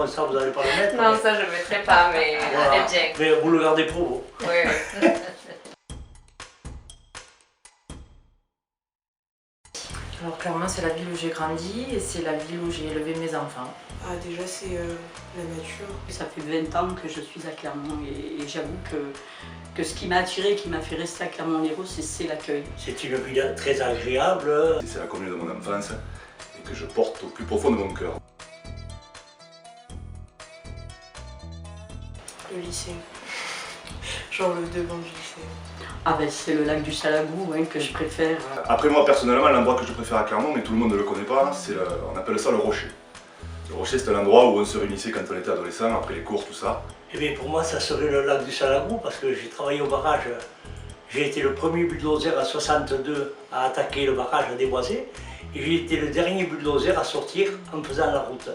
fond, ça vous n'allez pas le mettre. Non, ça je ne mettrai pas, mais voilà. très bien. Mais vous le gardez pour vous. Oui, oui. Alors clairement c'est la ville où j'ai grandi et c'est la ville où j'ai élevé mes enfants. Ah déjà c'est la nature. Ça fait 20 ans que je suis à Clermont et j'avoue que ce qui m'a attiré, qui m'a fait rester à Clermont-Lérault, c'est l'accueil. C'est une ville très agréable. C'est la commune de mon enfance et que je porte au plus profond de mon cœur. Le lycée. Genre le devant du lycée. Ah ben c'est le lac du Salagou hein, que je préfère. Après moi personnellement, l'endroit que je préfère à Clermont, mais tout le monde ne le connaît pas, on appelle ça le Rocher. Le Rocher c'est un endroit où on se réunissait quand on était adolescent, après les cours, tout ça. Eh bien pour moi ça serait le lac du Salagou parce que j'ai travaillé au barrage. J'ai été le premier bulldozer à 62 à attaquer le barrage à Desboisés et j'ai été le dernier bulldozer à sortir en faisant la route.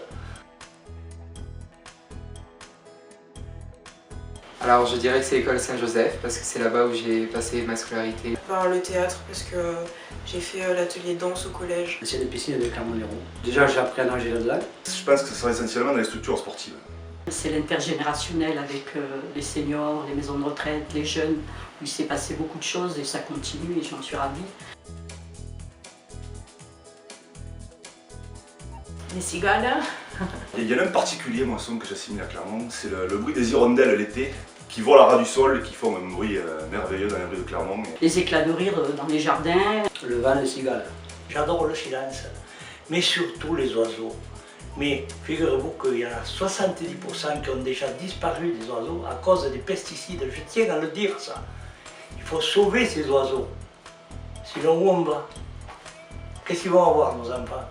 Alors je dirais que c'est l'école Saint-Joseph parce que c'est là-bas où j'ai passé ma scolarité. Par le théâtre parce que j'ai fait l'atelier danse au collège. C'est les piscines de Clermont-Lérault. Déjà j'ai appris à nager là-dedans. Je pense que ce serait essentiellement dans les structures sportives. C'est l'intergénérationnel avec les seniors, les maisons de retraite, les jeunes, où il s'est passé beaucoup de choses et ça continue et j'en suis ravie. Les cigales. Il y en a un particulier, moi, son que j'assimile à Clermont, c'est le bruit des hirondelles l'été qui volent à ras du sol et qui font un bruit merveilleux dans les rues de Clermont. Les éclats de rire dans les jardins. Le vent, les cigales. J'adore le silence, mais surtout les oiseaux. Mais figurez-vous qu'il y en a 70% qui ont déjà disparu des oiseaux à cause des pesticides. Je tiens à le dire ça. Il faut sauver ces oiseaux. Sinon où on va? Qu'est-ce qu'ils vont avoir nos enfants?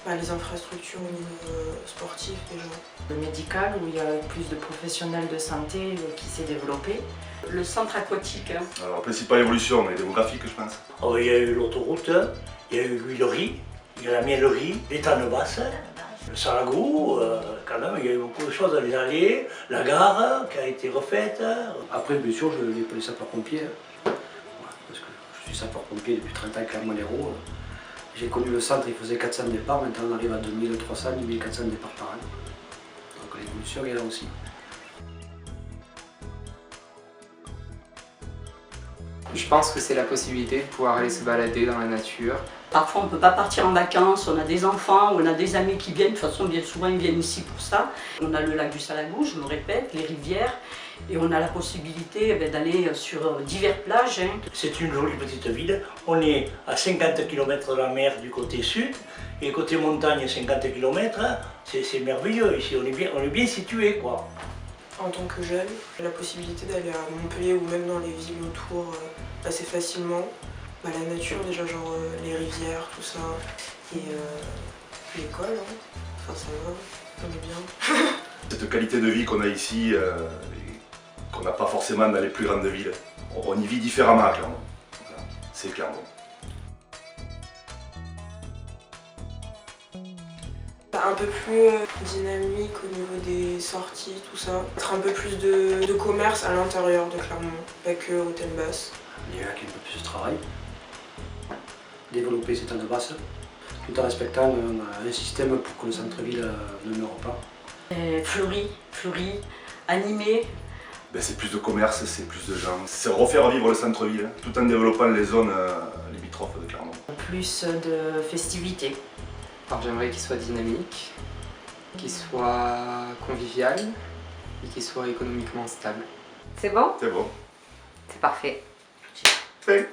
Les infrastructures au niveau sportif déjà. Le médical où il y a plus de professionnels de santé qui s'est développé. Le centre aquatique. Hein. Alors, la principale évolution, mais démographique, je pense. Oh, il y a eu l'autoroute, il y a eu l'huilerie, il y a la miellerie, les tannes basses, le Salagou, quand même, il y a eu beaucoup de choses dans les allées, la gare qui a été refaite. Après bien sûr je l'ai pour les sapeurs-pompiers. Parce que je suis sapeur-pompier depuis 30 ans à Clermont-Lérault. J'ai connu le centre, il faisait 400 départs, maintenant on arrive à 2300, 2400 départs par an. Donc l'évolution est là aussi. Je pense que c'est la possibilité de pouvoir aller se balader dans la nature. Parfois on ne peut pas partir en vacances, on a des enfants, on a des amis qui viennent, de toute façon bien souvent ils viennent ici pour ça. On a le lac du Salagou, je me répète, les rivières, et on a la possibilité d'aller sur diverses plages. Hein. C'est une jolie petite ville, on est à 50 km de la mer du côté sud, et côté montagne 50 km, c'est merveilleux ici, on est bien situé quoi. En tant que jeune, j'ai la possibilité d'aller à Montpellier ou même dans les villes autour assez facilement. La nature déjà, genre les rivières, tout ça, et l'école, hein. Enfin ça va, on est bien. Cette qualité de vie qu'on a ici, qu'on n'a pas forcément dans les plus grandes villes, on y vit différemment à Clermont. Voilà. C'est Clermont. Un peu plus dynamique au niveau des sorties, tout ça. Être un peu plus de commerce à l'intérieur de Clermont, pas que hôtel basse. Il y a un peu plus de travail. Développer cette année basse, tout en respectant un système pour que le centre-ville ne meure pas. Fleuri, animé. C'est plus de commerce, c'est plus de gens. C'est refaire vivre le centre-ville, tout en développant les zones limitrophes de Clermont. Plus de festivités. Alors j'aimerais qu'il soit dynamique, qu'il soit convivial et qu'il soit économiquement stable. C'est bon? C'est bon. C'est parfait. C'est